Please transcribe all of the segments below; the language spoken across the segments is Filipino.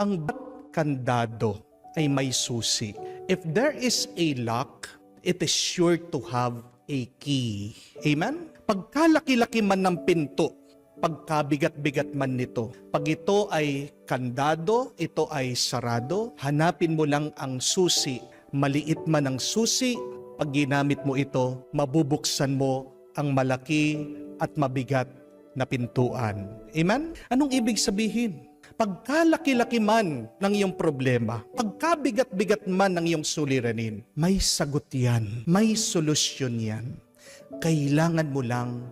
Ang kandado ay may susi. If there is a lock, it is sure to have a key. Amen? Pagkalaki-laki man ng pinto, pagkabigat-bigat man nito, pag ito ay kandado, ito ay sarado, hanapin mo lang ang susi. Maliit man ang susi, pag ginamit mo ito, mabubuksan mo ang malaki at mabigat na pintuan. Amen? Anong ibig sabihin? Pagkalaki-laki man ng iyong problema, pagkabigat-bigat man ng iyong suliranin, may sagot yan, may solusyon yan. Kailangan mo lang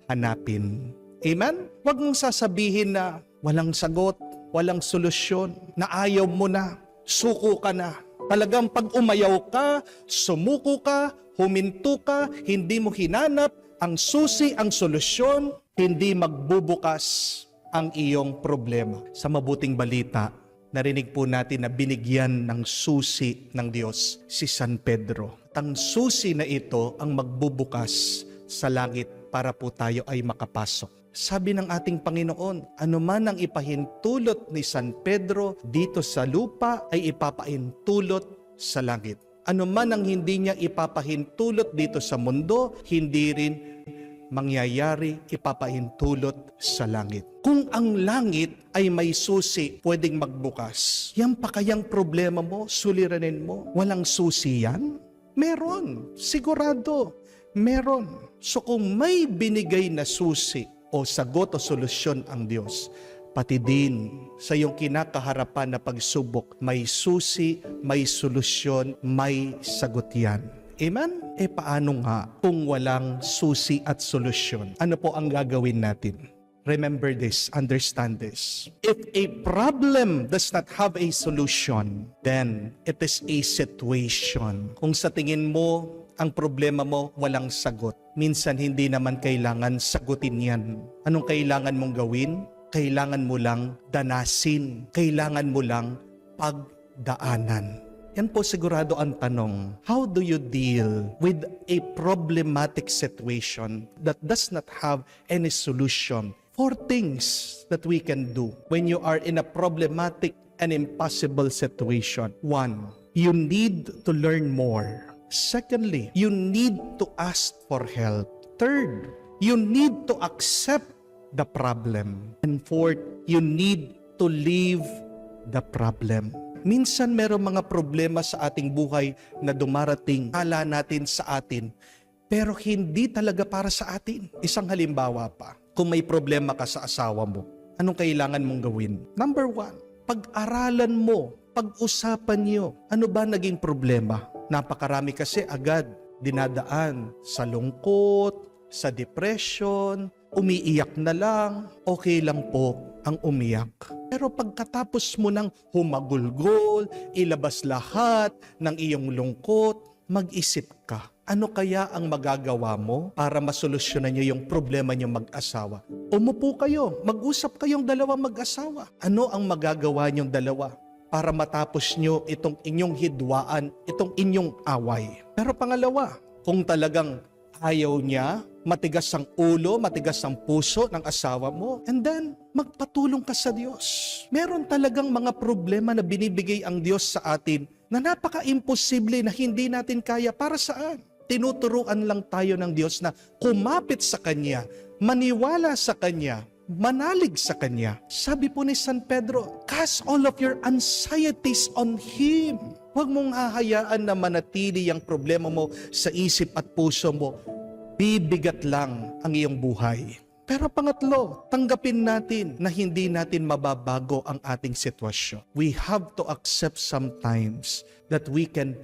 hanapin. Amen? Huwag mong sasabihin na walang sagot, walang solusyon, na ayaw mo na, suko ka na. Talagang pag umayaw ka, sumuko ka, huminto ka, hindi mo hinanap ang susi, ang solusyon, hindi magbubukas ang iyong problema. Sa mabuting balita, narinig po natin na binigyan ng susi ng Diyos si San Pedro. At ang susi na ito ang magbubukas sa langit para po tayo ay makapasok. Sabi ng ating Panginoon, anuman ang ipahintulot ni San Pedro dito sa lupa ay ipapahintulot sa langit. Anuman ang hindi niya ipapahintulot dito sa mundo, hindi rin mangyayari, ipapahintulot sa langit. Kung ang langit ay may susi, pwedeng magbukas. Yan pa kayang problema mo, suliranin mo? Walang susi yan? Meron. Sigurado. Meron. So kung may binigay na susi o sagot o solusyon ang Diyos, pati din sa iyong kinakaharapan na pagsubok, may susi, may solusyon, may sagot yan. Amen? Paano nga kung walang susi at solusyon? Ano po ang gagawin natin? Remember this, understand this. If a problem does not have a solution, then it is a situation. Kung sa tingin mo, ang problema mo walang sagot, minsan hindi naman kailangan sagutin yan. Anong kailangan mong gawin? Kailangan mo lang danasin. Kailangan mo lang pagdaanan. Yan po sigurado ang tanong. How do you deal with a problematic situation that does not have any solution? 4 things that we can do when you are in a problematic and impossible situation. 1, you need to learn more. Secondly, you need to ask for help. Third, you need to accept the problem. And fourth, you need to leave the problem. Minsan merong mga problema sa ating buhay na dumarating, kala natin sa atin, pero hindi talaga para sa atin. Isang halimbawa pa, kung may problema ka sa asawa mo, anong kailangan mong gawin? Number 1, pag-aralan mo, pag-usapan niyo, ano ba naging problema? Napakarami kasi agad dinadaan sa lungkot, sa depression, umiiyak na lang, okay lang po ang umiyak. Pero pagkatapos mo nang humagulgol, ilabas lahat ng iyong lungkot, mag-isip ka, ano kaya ang magagawa mo para masolusyonan niyo yung problema niyo mag-asawa? Umupo kayo, mag-usap kayong dalawang mag-asawa. Ano ang magagawa niyong dalawa para matapos niyo itong inyong hidwaan, itong inyong away? Pero pangalawa, kung talagang ayaw niya, matigas ang ulo, matigas ang puso ng asawa mo, and then magpatulong ka sa Diyos. Meron talagang mga problema na binibigay ang Diyos sa atin na napaka-imposible na hindi natin kaya. Para saan? Tinuturuan lang tayo ng Diyos na kumapit sa Kanya, maniwala sa Kanya, manalig sa Kanya. Sabi po ni San Pedro, cast all of your anxieties on Him. Huwag mong hahayaan na manatili ang problema mo sa isip at puso mo. Bibigat lang ang iyong buhay. Pero pangatlo, tanggapin natin na hindi natin mababago ang ating sitwasyon. We have to accept sometimes that we can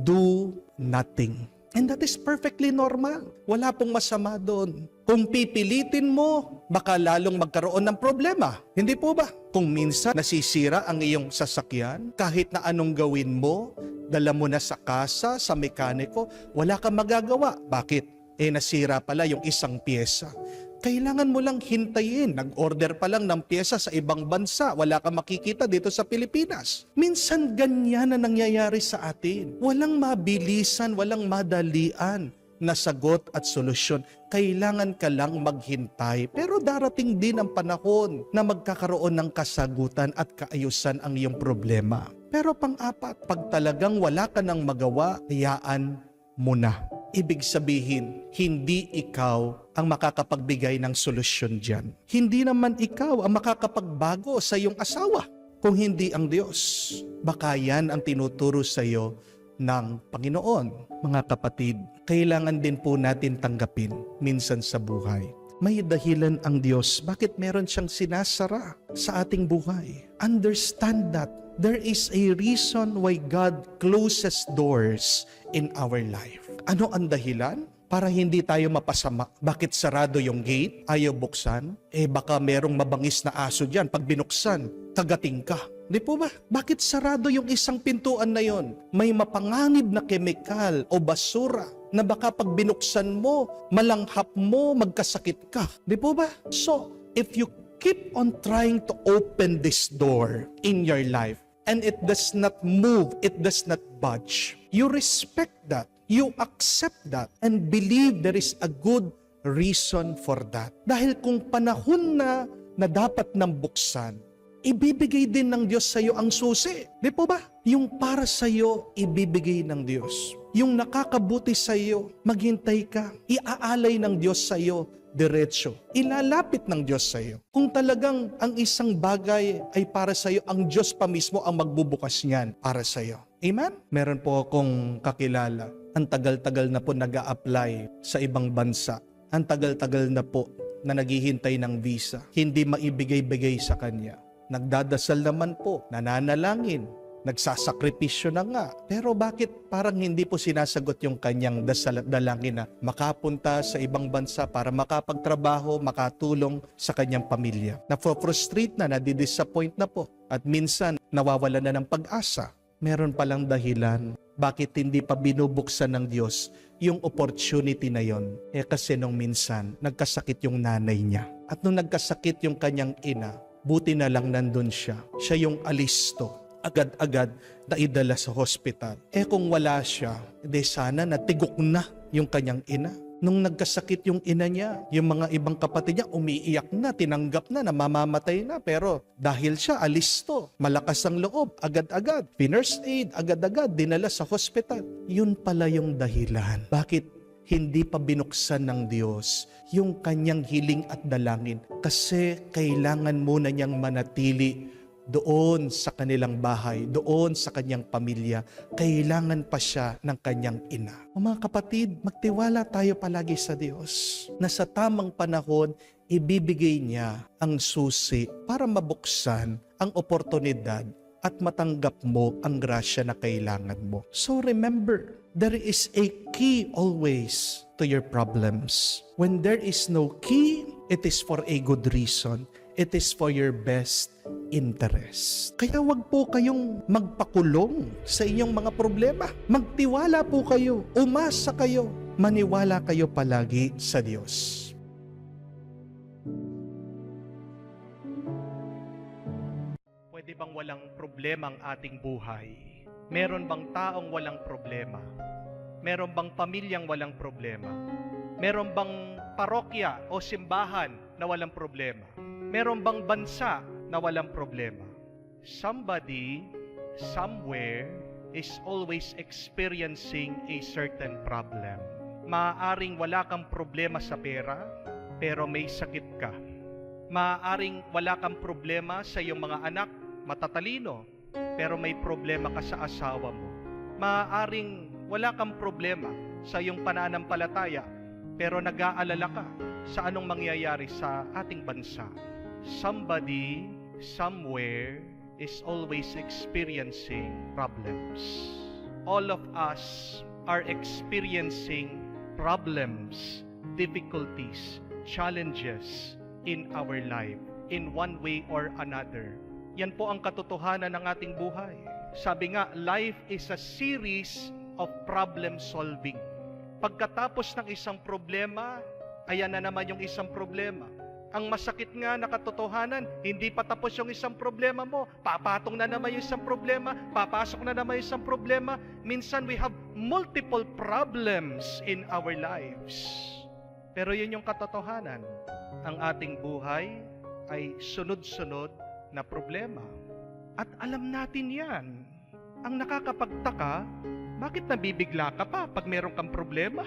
do nothing. And that is perfectly normal. Wala pong masama doon. Kung pipilitin mo, baka lalong magkaroon ng problema. Hindi po ba? Kung minsan nasisira ang iyong sasakyan, kahit na anong gawin mo, dala mo na sa kasa, sa mekaniko, wala kang magagawa. Bakit? Nasira pala yung isang pyesa. Kailangan mo lang hintayin. Nag-order pa lang ng pyesa sa ibang bansa. Wala kang makikita dito sa Pilipinas. Minsan ganyan na nangyayari sa atin. Walang mabilisan, walang madalian. na sagot at solusyon. Kailangan ka lang maghintay. Pero darating din ang panahon na magkakaroon ng kasagutan at kaayusan ang iyong problema. Pero pang-apat, pag talagang wala ka nang magawa, hayaan mo na. Ibig sabihin, hindi ikaw ang makakapagbigay ng solusyon dyan. Hindi naman ikaw ang makakapagbago sa iyong asawa. Kung hindi ang Diyos, baka yan ang tinuturo sa iyo ng Panginoon. Mga kapatid, kailangan din po natin tanggapin minsan sa buhay. May dahilan ang Diyos bakit meron siyang sinasara sa ating buhay. Understand that there is a reason why God closes doors in our life. Ano ang dahilan? Para hindi tayo mapasama. Bakit sarado yung gate? Ayaw buksan? Baka merong mabangis na aso dyan. Pag binuksan, kagating ka. Di po ba? Bakit sarado yung isang pintuan na yon? May mapanganib na kemikal o basura na baka pag binuksan mo, malanghap mo, magkasakit ka. Di po ba? So, if you keep on trying to open this door in your life and it does not move, it does not budge, you respect that. You accept that and believe there is a good reason for that. Dahil kung panahon na dapat nang buksan, ibibigay din ng Diyos sa iyo ang susi. Di po ba? Yung para sa iyo, ibibigay ng Diyos. Yung nakakabuti sa iyo, maghintay ka. Iaalay ng Diyos sa iyo diretso. Ilalapit ng Diyos sa iyo. Kung talagang ang isang bagay ay para sa iyo, ang Diyos pa mismo ang magbubukas niyan para sa iyo. Amen? Meron po akong kakilala. Ang tagal-tagal na po nag-a-apply sa ibang bansa. Ang tagal-tagal na po na naghihintay ng visa. Hindi maibigay-bigay sa kanya. Nagdadasal naman po, nananalangin, nagsasakripisyo na nga. Pero bakit parang hindi po sinasagot yung kanyang dasal at dalangin na makapunta sa ibang bansa para makapagtrabaho, makatulong sa kanyang pamilya? Na-frustrate na, nadi-disappoint na po. At minsan, nawawala na ng pag-asa. Meron palang dahilan bakit hindi pa binubuksan ng Diyos yung opportunity na yon. Kasi nung minsan, nagkasakit yung nanay niya. At nung nagkasakit yung kanyang ina, buti na lang nandun siya. Siya yung alisto. Agad-agad na idala sa hospital. Kung wala siya, sana natigok na yung kanyang ina. Nung nagkasakit yung ina niya, yung mga ibang kapatid niya umiiyak na, tinanggap na, mamamatay na. Pero dahil siya alisto, malakas ang loob, agad-agad, nurse aid, agad-agad, dinala sa hospital. Yun pala yung dahilan. Bakit hindi pa binuksan ng Diyos yung kanyang hiling at dalangin? Kasi kailangan muna niyang manatili doon sa kanilang bahay, doon sa kanyang pamilya. Kailangan pa siya ng kanyang ina. Mga kapatid, magtiwala tayo palagi sa Diyos na sa tamang panahon, ibibigay niya ang susi para mabuksan ang oportunidad at matanggap mo ang grasya na kailangan mo. So remember, there is a key always to your problems. When there is no key, it is for a good reason. It is for your best interest. Kaya wag po kayong magpakulong sa inyong mga problema. Magtiwala po kayo. Umasa kayo. Maniwala kayo palagi sa Diyos. Pwede bang walang problema ang ating buhay? Meron bang taong walang problema? Meron bang pamilyang walang problema? Meron bang parokya o simbahan na walang problema? Meron bang bansa na walang problema? Somebody, somewhere, is always experiencing a certain problem. Maaaring wala kang problema sa pera, pero may sakit ka. Maaaring wala kang problema sa iyong mga anak, matatalino, pero may problema ka sa asawa mo. Maaaring wala kang problema sa iyong pananampalataya, pero nag-aalala ka sa anong mangyayari sa ating bansa. Somebody, somewhere, is always experiencing problems. All of us are experiencing problems, difficulties, challenges in our life, in one way or another. Yan po ang katotohanan ng ating buhay. Sabi nga, life is a series of problem solving. Pagkatapos ng isang problema, ayan na naman yung isang problema. Ang masakit nga na katotohanan, hindi pa tapos yung isang problema mo. Papatong na naman yung isang problema, papasok na naman yung isang problema. Minsan we have multiple problems in our lives. Pero yun yung katotohanan. Ang ating buhay ay sunod-sunod na problema. At alam natin yan. Ang nakakapagtaka, bakit nabibigla ka pa pag meron kang problema?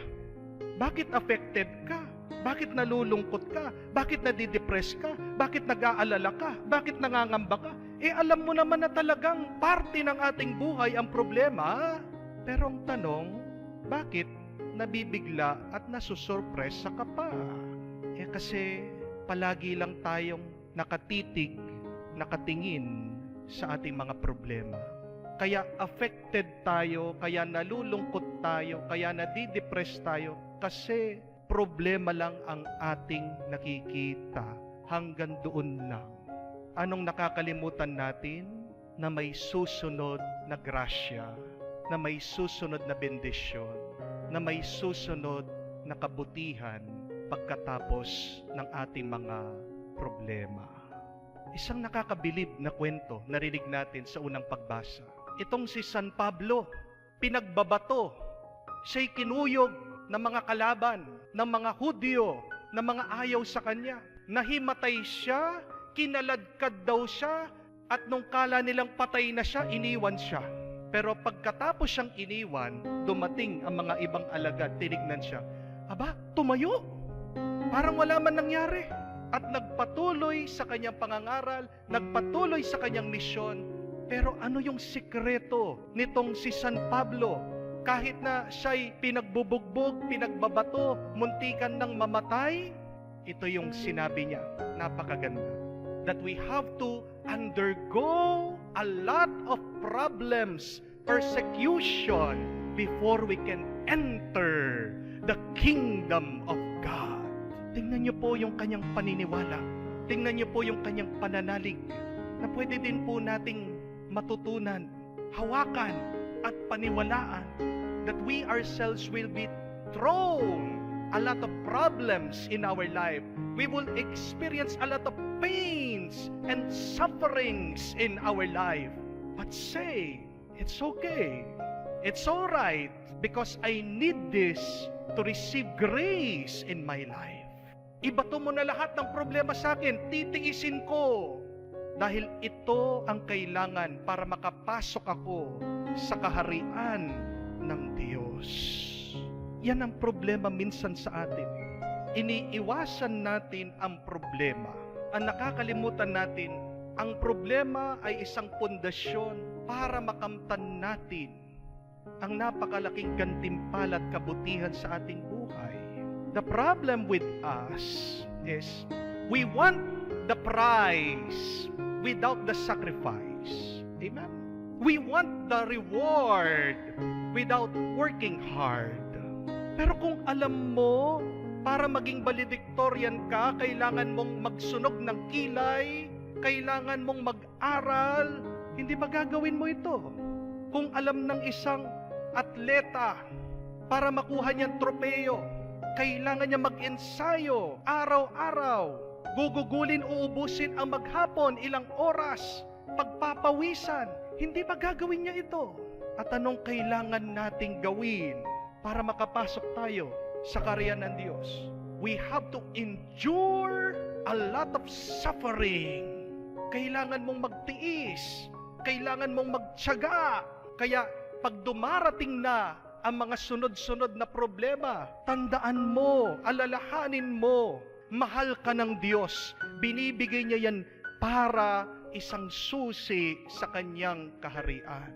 Bakit affected ka? Bakit nalulungkot ka? Bakit nadidepress ka? Bakit nag-aalala ka? Bakit nangangamba ka? Alam mo naman na talagang parte ng ating buhay ang problema. Pero ang tanong, bakit nabibigla at nasusurpresa ka pa? Kasi palagi lang tayong nakatitig, nakatingin sa ating mga problema. Kaya affected tayo, kaya nalulungkot tayo, kaya nadidepress tayo, kasi problema lang ang ating nakikita. Hanggang doon lang. Anong nakakalimutan natin? Na may susunod na grasya, na may susunod na bendisyon, na may susunod na kabutihan pagkatapos ng ating mga problema. Isang nakakabilib na kwento narinig natin sa unang pagbasa. Itong si San Pablo, pinagbabato. Siya'y kinuyog ng mga kalaban, ng mga Hudyo, ng mga ayaw sa kanya. Nahimatay siya, kinaladkad daw siya, at nung kala nilang patay na siya, iniwan siya. Pero pagkatapos siyang iniwan, dumating ang mga ibang alagad, tinignan siya. Aba, tumayo! Parang wala man nangyari. At nagpatuloy sa kanyang pangangaral, nagpatuloy sa kanyang misyon. Pero ano yung sikreto nitong si San Pablo? Kahit na siya'y pinagbubugbog, pinagbabato, muntikan ng mamatay, ito yung sinabi niya, napakaganda. That we have to undergo a lot of problems, persecution, before we can enter the kingdom of God. Tingnan niyo po yung kanyang paniniwala. Tingnan niyo po yung kanyang pananalig na pwede din po nating matutunan, hawakan at paniwalaan that we ourselves will be thrown a lot of problems in our life. We will experience a lot of pains and sufferings in our life. But say, it's okay. It's all right because I need this to receive grace in my life. Ibato mo na lahat ng problema sa akin, titiisin ko. Dahil ito ang kailangan para makapasok ako sa kaharian ng Diyos. Yan ang problema minsan sa atin. Iniiwasan natin ang problema. Ang nakakalimutan natin, ang problema ay isang pundasyon para makamtan natin ang napakalaking gantimpala at kabutihan sa ating buhay. The problem with us is we want the prize without the sacrifice. Amen? We want the reward without working hard. Pero kung alam mo, para maging valedictorian ka, kailangan mong magsunog ng kilay, kailangan mong mag-aral, hindi ba gagawin mo ito? Kung alam ng isang atleta, para makuha niyang tropeyo, kailangan niya mag-ensayo araw-araw, gugugulin, uubusin ang maghapon, ilang oras, pagpapawisan, hindi ba gagawin niya ito? At anong kailangan nating gawin para makapasok tayo sa kaharian ng Diyos? We have to endure a lot of suffering. Kailangan mong magtiis, kailangan mong magtiyaga. Kaya pag dumarating na ang mga sunod-sunod na problema, tandaan mo, alalahanin mo, mahal ka ng Diyos. Binibigay niya yan para isang susi sa kanyang kaharian.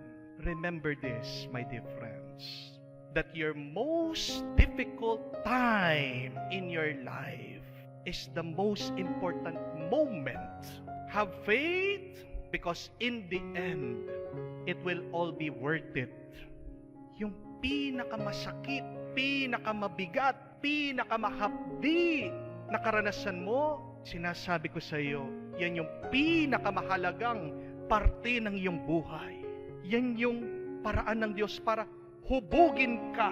Remember this, my dear friends, that your most difficult time in your life is the most important moment. Have faith, because in the end, it will all be worth it. Yung pinakamasakit, pinakamabigat, pinakamahapdi na karanasan mo, sinasabi ko sa iyo, yan yung pinakamahalagang parte ng iyong buhay. Yan yung paraan ng Diyos para hubugin ka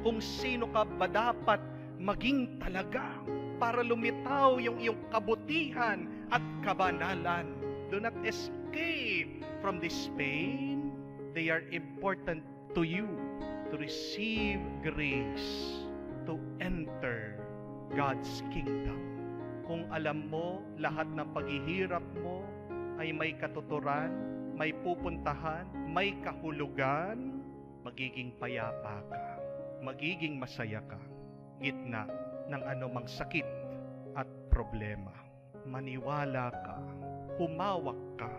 kung sino ka ba dapat maging talaga. para lumitaw yung iyong kabutihan at kabanalan. Do not escape from this pain. They are important to you to receive grace to enter God's kingdom. Kung alam mo, lahat ng paghihirap mo ay may katuturan, may pupuntahan, may kahulugan, magiging payapa ka, magiging masaya ka, gitna ng anumang sakit at problema. Maniwala ka, humawak ka,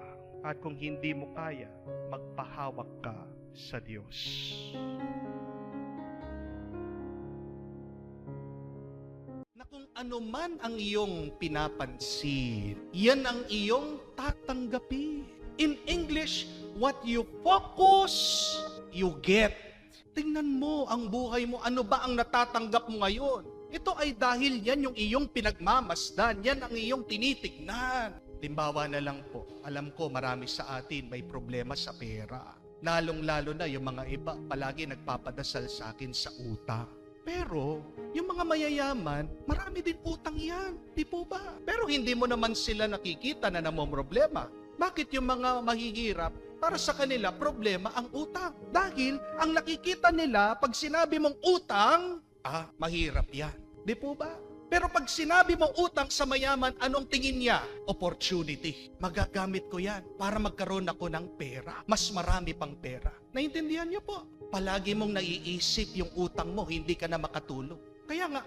at kung hindi mo kaya, magpahawak ka sa Diyos. Na kung ano man ang iyong pinapansin, yan ang iyong tatanggapin. In English, what you focus, you get. Tingnan mo ang buhay mo, ano ba ang natatanggap mo ngayon? Ito ay dahil yan yung iyong pinagmamasdan, yan ang iyong tinitignan. Limbawa na lang po, alam ko marami sa atin may problema sa pera. Lalong-lalo na yung mga iba, palagi nagpapadasal sa akin sa utang. Pero, yung mga mayayaman, marami din utang yan. Di po ba? Pero hindi mo naman sila nakikita na namomroblema. Bakit yung mga mahihirap, para sa kanila, problema ang utang? Dahil, ang nakikita nila, pag sinabi mong utang, mahirap yan. Di po ba? Pero pag sinabi mong utang sa mayaman, anong tingin niya? Opportunity. Magagamit ko yan para magkaroon ako ng pera. Mas marami pang pera. Naintindihan niyo po? Palagi mong naiisip yung utang mo, hindi ka na makatulong. Kaya nga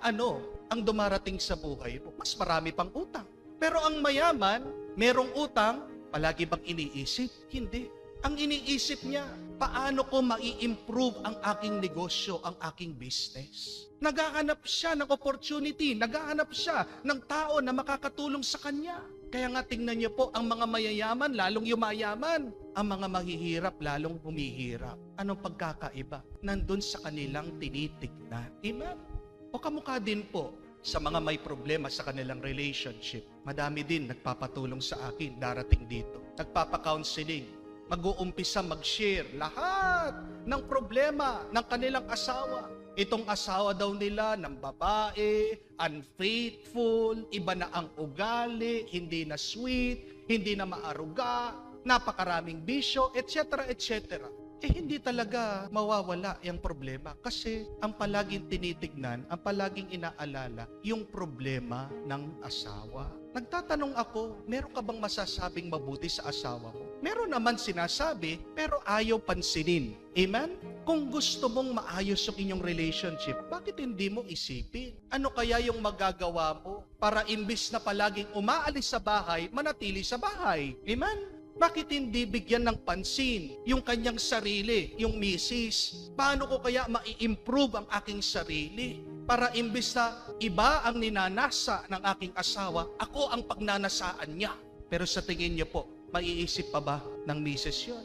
ang dumarating sa buhay mo, mas marami pang utang. Pero ang mayaman, merong utang, palagi bang iniisip? Hindi. Ang iniisip niya, paano ko mai-improve ang aking negosyo, ang aking business? Naghahanap siya ng opportunity, naghahanap siya ng tao na makakatulong sa kanya. Kaya nga tingnan niyo po, ang mga mayayaman lalong yumayaman. Ang mga mahihirap lalong humihirap. Anong pagkakaiba? Nandun sa kanilang tinitignan. Amen? O kamukha din po sa mga may problema sa kanilang relationship. Madami din nagpapatulong sa akin darating dito. Nagpapa-counseling. Mag-uumpisa mag-share lahat ng problema ng kanilang asawa. Itong asawa daw nila ng babae, unfaithful, iba na ang ugali, hindi na sweet, hindi na maaruga, napakaraming bisyo, etc., etc. Hindi talaga mawawala yung problema kasi ang palaging tinitignan, ang palaging inaalala, yung problema ng asawa. Nagtatanong ako, meron ka bang masasabing mabuti sa asawa mo? Meron naman sinasabi, pero ayaw pansinin. Amen? Kung gusto mong maayos yung inyong relationship, bakit hindi mo isipin? Ano kaya yung magagawa mo para imbis na palaging umaalis sa bahay, manatili sa bahay? Amen? Bakit hindi bigyan ng pansin yung kanyang sarili, yung misis? Paano ko kaya mai-improve ang aking sarili? Para imbis na iba ang ninanasa ng aking asawa, ako ang pagnanasaan niya. Pero sa tingin niyo po, maiisip pa ba ng misis yun?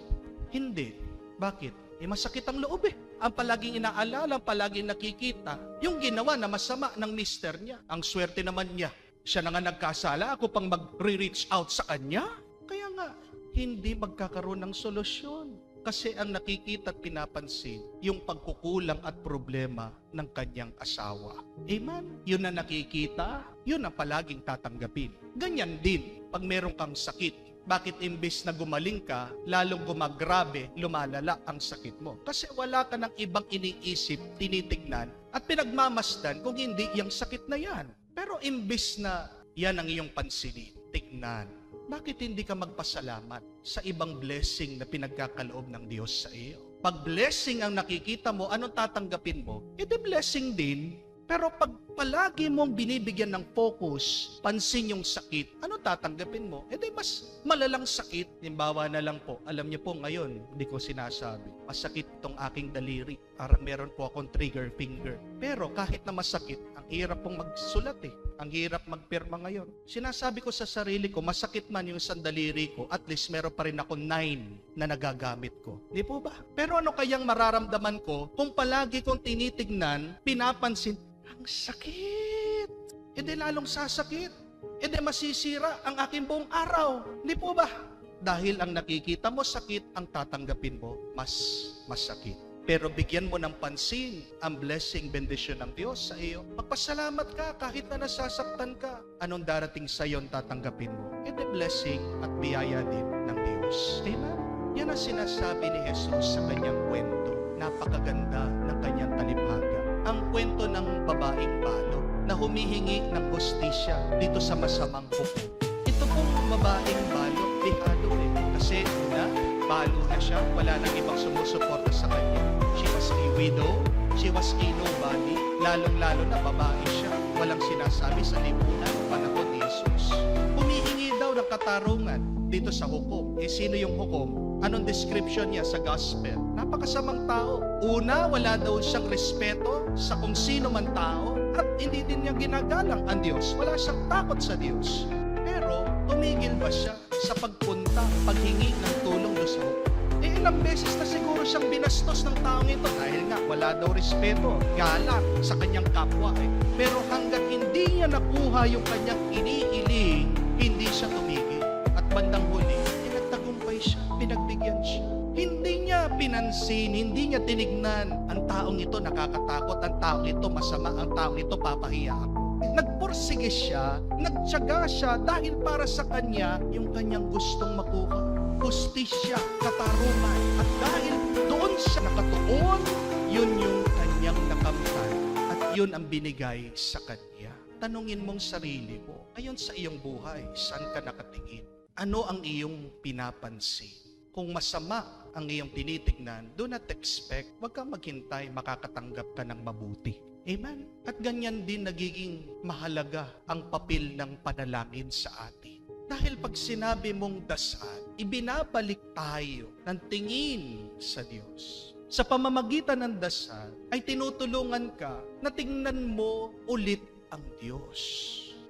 Hindi. Bakit? Masakit ang loob eh. Ang palaging inaalala, ang palaging nakikita, yung ginawa na masama ng mister niya. Ang swerte naman niya. Siya na nga nagkasala, ako pang mag-reach out sa kanya. Kaya nga, hindi magkakaroon ng solusyon. Kasi ang nakikita at pinapansin, yung pagkukulang at problema ng kanyang asawa. Amen? Yun na nakikita, yun ang palaging tatanggapin. Ganyan din, pag meron kang sakit, bakit imbes na gumaling ka, lalong gumagrabe, lumalala ang sakit mo? Kasi wala ka ng ibang iniisip, tinitignan, at pinagmamasdan kung hindi yung sakit na yan. Pero imbes na yan ang iyong pansinin, tignan, bakit hindi ka magpasalamat sa ibang blessing na pinagkakaloob ng Diyos sa iyo? Pag blessing ang nakikita mo, anong tatanggapin mo? Ito blessing din. Pero pag palagi mong binibigyan ng focus, pansin yung sakit, ano tatanggapin mo? Mas malalang sakit. Halimbawa na lang po, alam niyo po ngayon, hindi ko sinasabi, masakit itong aking daliri. Parang meron po akong trigger finger. Pero kahit na masakit, ang hirap pong magsulat eh. Ang hirap magpirma ngayon. Sinasabi ko sa sarili ko, masakit man yung sandaliri ko, at least meron pa rin ako 9 na nagagamit ko. Di po ba? Pero ano kayang mararamdaman ko kung palagi kong tinitignan, pinapansin, ang sakit. Lalong sasakit. Masisira ang aking buong araw. Di po ba? Dahil ang nakikita mo sakit, ang tatanggapin mo mas masakit. pero bigyan mo ng pansin ang blessing, bendisyon ng Diyos sa iyo. Magpasalamat ka kahit na nasasaktan ka. Anong darating sa iyo tatanggapin mo? The blessing at biyaya din ng Diyos. Amen? Yan ang sinasabi ni Jesus sa kanyang kwento. Napakaganda ng kanyang talibhaga. Ang kwento ng babaeng balo na humihingi ng hustisya dito sa masamang hukom. Ito pong babaeng balo, dihado kasi una, balo na siya, wala nang ibang sumusuporta sa kanya. She was a widow, she was a nobody, lalong-lalo na babae siya. Walang sinasabi sa lipunan panahon ni Jesus. Humihingi daw ng katarungan dito sa hukom. Sino yung hukom? Anong description niya sa gospel? Napakasamang tao. Una, wala daw siyang respeto sa kung sino man tao at hindi din niya ginagalang ang Diyos. Wala siyang takot sa Diyos. Pero, tumigil ba siya sa pagpunta, paghingi ng tulong doon sa hukom? Ilang beses na siguro siyang binastos ng taong ito dahil nga wala daw respeto, galang sa kanyang kapwa. Pero hanggat hindi niya nakuha yung kanyang inihiling, hindi siya tumigil. At bandang huli, pinagtagumpay siya, pinagbigyan siya. Hindi niya pinansin, hindi niya tinignan. Ang taong ito nakakatakot, ang taong ito masama, ang taong ito papahiya ako. Nagpursige siya, nagtiyaga siya dahil para sa kanya yung kanyang gustong makuha. Hustisya, katarungan. At dahil doon siya nakatuon, yun yung kanyang nakamtan. At yun ang binigay sa kanya. Tanungin mong sarili mo, ngayon sa iyong buhay, saan ka nakatingin? Ano ang iyong pinapansin? Kung masama ang iyong tinitignan, do not expect, huwag kang maghintay, makakatanggap ka ng mabuti. Amen? At ganyan din nagiging mahalaga ang papel ng panalangin sa atin. Dahil pag sinabi mong dasal, ibinabalik tayo ng tingin sa Diyos. Sa pamamagitan ng dasal, ay tinutulungan ka na tingnan mo ulit ang Diyos.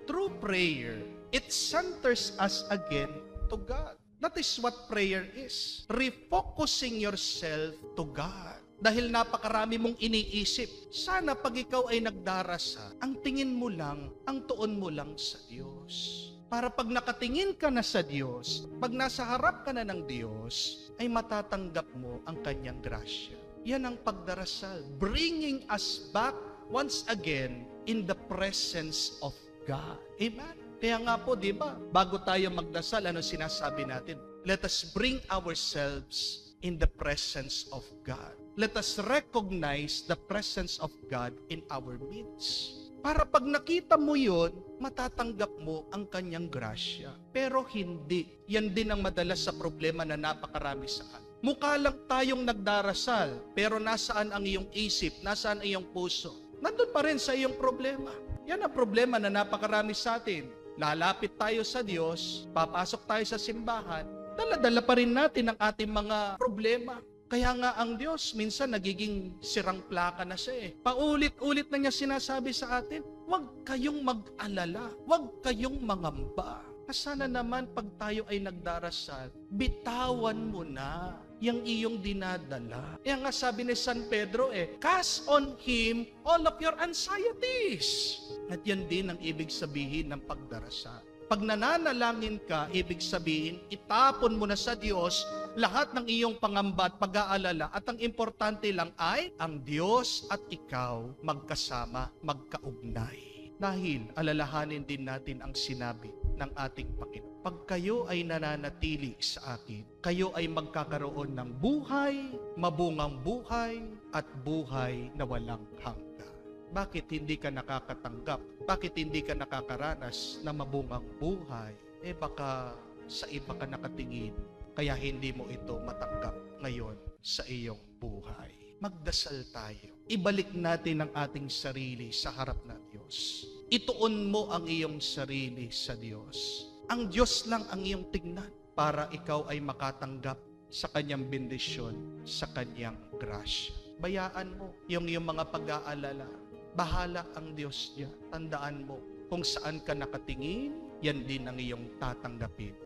Through prayer, it centers us again to God. That is what prayer is. Refocusing yourself to God. Dahil napakarami mong iniisip. Sana pag ikaw ay nagdarasa, ang tingin mo lang, ang tuon mo lang sa Diyos. Para pag nakatingin ka na sa Diyos, pag nasa harap ka na ng Diyos, ay matatanggap mo ang kanyang grasya. Yan ang pagdarasal. Bringing us back once again in the presence of God. Amen? Kaya nga po, di ba, bago tayo magdasal, ano sinasabi natin? Let us bring ourselves in the presence of God. Let us recognize the presence of God in our midst. Para pag nakita mo yun, matatanggap mo ang kanyang grasya. Pero hindi. Yan din ang madalas sa problema na napakarami sa atin. Mukha lang tayong nagdarasal, pero nasaan ang iyong isip, nasaan ang iyong puso? Nandun pa rin sa iyong problema. Yan ang problema na napakarami sa atin. Lalapit tayo sa Diyos, papasok tayo sa simbahan, dala-dala pa rin natin ang ating mga problema. Kaya nga ang Diyos minsan nagiging sirang plaka na siya eh. Paulit-ulit na niya sinasabi sa atin, huwag kayong mag-alala, huwag kayong mangamba. Sana naman pag tayo ay nagdarasal, bitawan mo na yung iyong dinadala. Kaya nga sabi ni San Pedro cast on Him all of your anxieties. At yan din ang ibig sabihin ng pagdarasal. Pag nananalangin ka, ibig sabihin, itapon mo na sa Diyos lahat ng iyong pangamba at pag-aalala. At ang importante lang ay, ang Diyos at ikaw magkasama, magkaugnay. Dahil alalahanin din natin ang sinabi ng ating Panginoon. Pag kayo ay nananatili sa akin, kayo ay magkakaroon ng buhay, mabungang buhay, at buhay na walang hanggan. Bakit hindi ka nakakatanggap? Bakit hindi ka nakakaranas na mabungang buhay? Baka sa iba ka nakatingin, kaya hindi mo ito matanggap ngayon sa iyong buhay. Magdasal tayo. Ibalik natin ang ating sarili sa harap ng Diyos. Ituon mo ang iyong sarili sa Diyos. Ang Diyos lang ang iyong tingnan para ikaw ay makatanggap sa kanyang bendisyon, sa kanyang grasya. Bayaan mo yung mga pag-aalala. Bahala ang Diyos niya. Tandaan mo, kung saan ka nakatingin, yan din ang iyong tatanggapin.